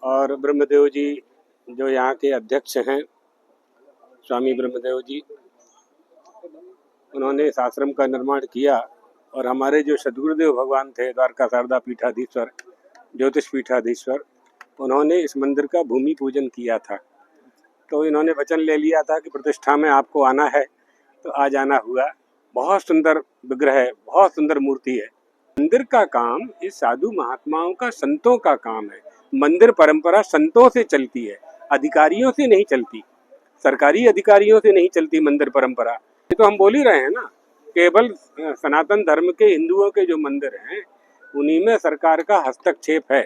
और ब्रह्मदेव जी जो यहाँ के अध्यक्ष हैं, स्वामी ब्रह्मदेव जी, उन्होंने इस आश्रम का निर्माण किया। और हमारे जो सदगुरुदेव भगवान थे, द्वारका शारदा पीठाधीश्वर, ज्योतिष पीठाधीश्वर, उन्होंने इस मंदिर का भूमि पूजन किया था। तो इन्होंने वचन ले लिया था कि प्रतिष्ठा में आपको आना है, तो आज आना हुआ। बहुत सुंदर विग्रह है, बहुत सुंदर मूर्ति है। मंदिर का काम इस साधु महात्माओं का, संतों का काम है। मंदिर परंपरा संतों से चलती है, अधिकारियों से नहीं चलती, सरकारी अधिकारियों से नहीं चलती मंदिर परंपरा। ये तो हम बोल ही रहे हैं ना, केवल सनातन धर्म के हिंदुओं के जो मंदिर हैं उन्हीं में सरकार का हस्तक्षेप है।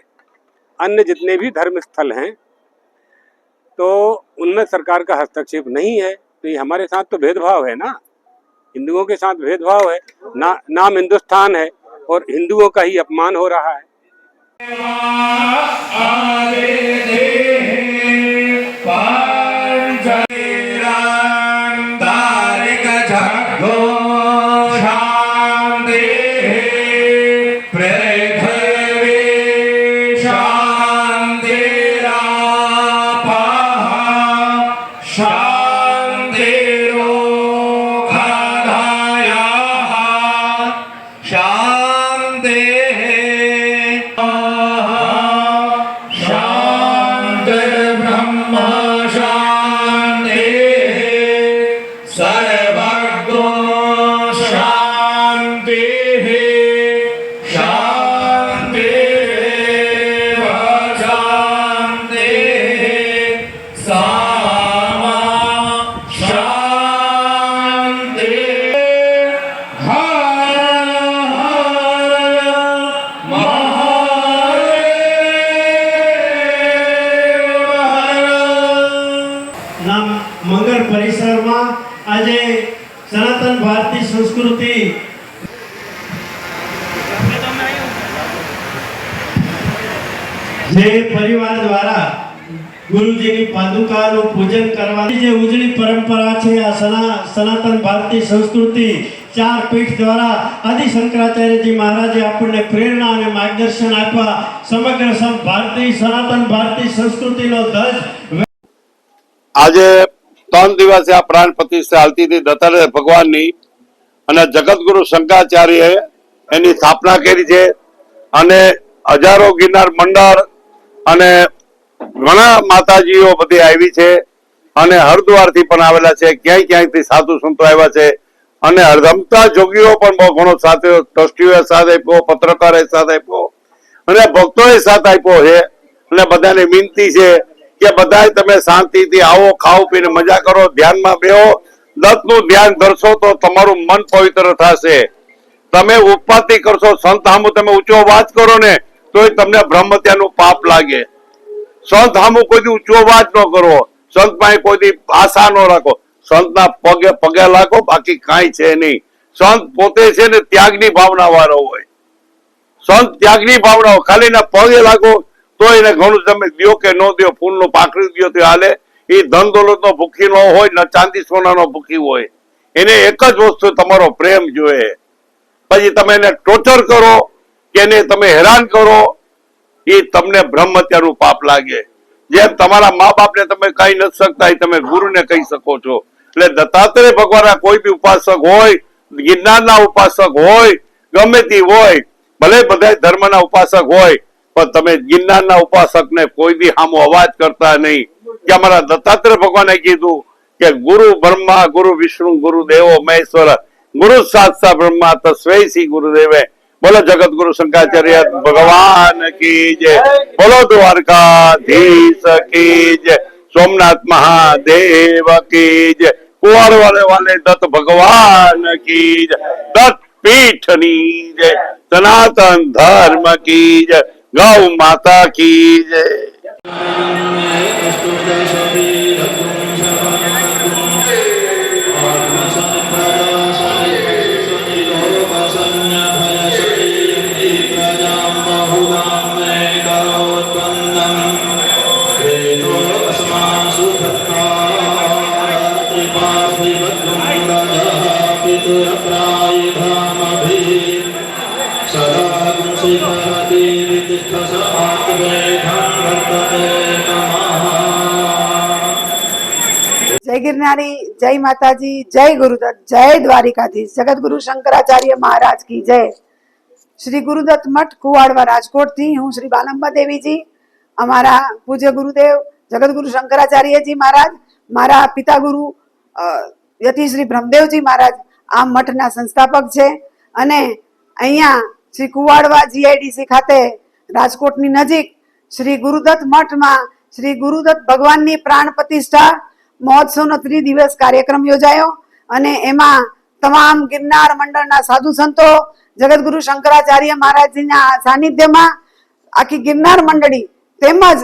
अन्य जितने भी धर्म स्थल हैं तो उनमें सरकार का हस्तक्षेप नहीं है। तो ये हमारे साथ तो भेदभाव है ना, हिंदुओं के साथ भेदभाव है ना। नाम हिंदुस्तान है और हिंदुओं का ही अपमान हो रहा है। મંગળ પરિસરમાં આજે સનાતન ભારતીય સંસ્કૃતિ જે પરિવાર દ્વારા ગુરુજીની પાદુકાનું પૂજન કરવાની જે ઉજળી પરંપરા છે, આ સનાતન ભારતીય સંસ્કૃતિ ચાર પીઠ દ્વારા આદિ શંકરાચાર્યજી મહારાજે આપણને પ્રેરણા અને માર્ગદર્શન આપ્યા। સમગ્ર ભારતીય સનાતન ભારતીય સંસ્કૃતિનો ધ્વજ આજે 3 દિવસે આ પ્રાણ પ્રતિષ્ઠા હાલતી હતી દત્તાત્રેય ભગવાનની, અને જગતગુરુ શંકરાચાર્યએ એની સ્થાપના કરી છે। અને હજારો ગિરનાર મંડળ અને ઘણા માતાજીઓ બધી આવી છે, અને હરદ્વારથી પણ આવેલા છે, ક્યાંય ક્યાંયથી સાધુ સંતો આવ્યા છે, અને હરધમતા જોગીઓ પણ બહુ ઘણો સાથે, ટ્રસ્ટીઓએ સાથ આપ્યો, પત્રકારોએ સાથ આપ્યો, અને ભક્તોએ સાથ આપ્યો છે। અને બધાને વિનંતી છે કે બધા તમે શાંતિથી આવો, ખાઓ પીને મજા કરો, ધ્યાનમાં બેહો। દત્તનું ધ્યાન ધરશો તો તમારું મન પવિત્ર થશે। તમે ઉપાધિ કરશો, સંત સામું તમે ઊંચો અવાજ કરો ને તોય તમને બ્રહ્મત્યાનું પાપ લાગે। સંત સામું કોઈ ઊંચો અવાજ ન કરો, સંત પાસે કોઈ આશા ન રાખો, સંતના પગે પગે લાગો, બાકી કાંઈ છે નહીં। સંત પોતે છે ને ત્યાગની ભાવના વાળો હોય, સંત ત્યાગની ભાવના હોય, ખાલી ના પગે લાગો તો એને ઘણું તમે દો કે ન દો, ફૂલનું પાકડી દો તો હાલે। એ ધન દોલત નો ભૂખી ન હોય, ન ચાંદી સોનાનો ભૂખી હોય, એને એક જ વસ્તુ તમારો પ્રેમ જોઈએ। પછી તમે એને ટોર્ચર કરો કે એને તમે હેરાન કરો, એ તમને બ્રહ્મત્યાનું પાપ લાગે। જેમ તમારા મા બાપને તમે કહી નથી શકતા, એ તમે ગુરુને કહી શકો છો। એટલે દત્તાત્રેય ભગવાનના કોઈ બી ઉપાસક હોય, ગિરનારના ઉપાસક હોય, ગમે તે હોય, ભલે બધા ધર્મના ઉપાસક હોય, પણ તમે ગિરનારના ઉપાસકને કોઈ બી સામો અવાજ કરતા નહીં। કે અમારા દત્તાત્રેય ભગવાને કીધું કે ગુરુ બ્રહ્મા, ગુરુ વિષ્ણુ, ગુરુ દેવો મહેશ્વર, ગુરુ સાક્ષાત બ્રહ્મા તસ્मै શ્રી ગુરુદેવે। બોલો જગત ગુરુ શંકરાચાર્ય ભગવાન की जय, बोलो द्वारकाधीश की जय, सोमनाथ महादेव की जय, कुंवर वाले दत्त भगवान की जय, दत्त पीठनी जय, सनातन धर्म की जय, गौ माता की जय। पितुरप्राय जय गिरनारी, जय माताजी, जय गुरुदत्त, जय द्वारिकाधीश, जगत गुरु शंकराचार्य महाराज की जय। श्री गुरुदत्त मठ कुवाड़वा राजकोट थी हूँ श्री बालंबा देवी जी, अमारा पूज्य गुरुदेव जगत गुरु शंकराचार्य जी महाराज, मारा पिता गुरु यति श्री ब्रह्मदेव जी महाराज आ मठना संस्थापक छे। अने अहींया श्री कुवाड़वा जीआईडीसी खाते राजकोटनी नजीक श्री गुरुदत्त मठ में श्री गुरुदत्त भगवाननी प्राण प्रतिष्ठा महोत्सव 3 दिवस कार्यक्रम योजायो अने एमा तमाम गिरनार मंडळना साधु संतो जगत गुरु शंकराचार्य महाराजजीना सानिध्यमां आखी गिरनार मंडળી તેમજ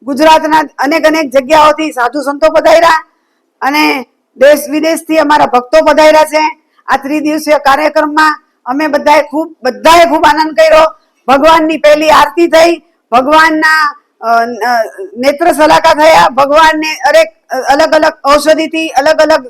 ગુજરાતના અનેક જગ્યાઓથી સાધુ સંતો પધાર્યા અને દેશ વિદેશથી અમારા ભક્તો પધાર્યા છે। આ 3 દિવસીય કાર્યક્રમમાં અમે બધાએ ખૂબ આનંદ કર્યો। ભગવાનની પહેલી આરતી થઈ, ભગવાનના नेत्र सलाका थया, भगवान ने अलग अलग औषधि थी अलग अलग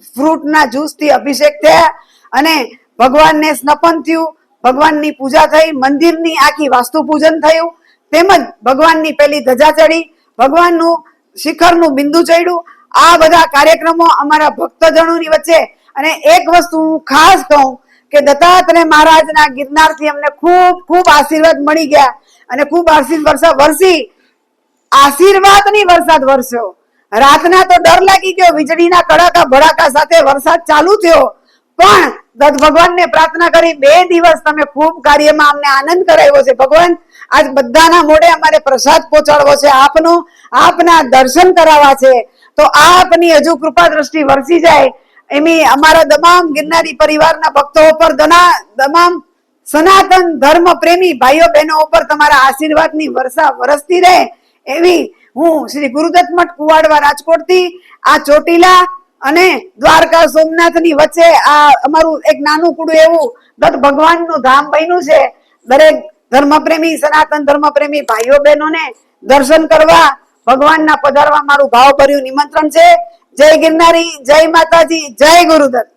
फ्रूट ना जूस थी अभिषेक थया अने भगवान ने स्नपन थयु, भगवान नी पूजा थई, मंदिर नी आखी वास्तु पूजन थयु, तेमज भगवान नी पहली ध्वजा चढ़ी, भगवान नु शिखर नु बिंदु चढ़्यु। आ बधा कार्यक्रमों अमारा भक्तजनों नी वच्चे। अने एक वस्तु खास कहूं के दत्तात्रेय महाराज ना गिरनार थी अमने खूब खूब आशीर्वाद मळी गया अने खूब आशीर्वाद वरसी आशीर्वाद नी वरसाद वरस्यो। रातना तो डर लागी गयो, वीजळीना कड़ाका भड़ाका साथे वरसाद चालू थयो, पण दत्त भगवान ने प्रार्थना करी 2 दिवस तमे खूब कार्यमां अमने आनंद कराव्यो छे। भगवान आज बधाना मोढे अमारे प्रसाद पहोंचाडવો છે, आपना दर्शन करावा छे, तो आपनी हजू कृपा दृष्टि वरसी जाए एमी अमारा तमाम गिरनारी परिवारना भक्तों पर तमाम सनातन धर्म प्रेमी भाईओ बहनों पर तमारा आशीर्वादनी वर्षा वरसती रहे एवी हूँ श्री गुरुदत्त मठ कुवाड़वा राजकोट थी आ ચોટીલા અને દ્વારકા સોમનાથની વચ્ચે આ અમારું એક નાનું કુડું એવું દત્ત ભગવાનનું ધામ બન્યું છે। દરેક ધર્મપ્રેમી સનાતન ધર્મપ્રેમી ભાઈઓ બહેનોને દર્શન કરવા ભગવાનના પધારવા મારું ભાવભર્યું નિમંત્રણ છે। જય गिरनारी, जय माताजी, जय गुरुदत्त।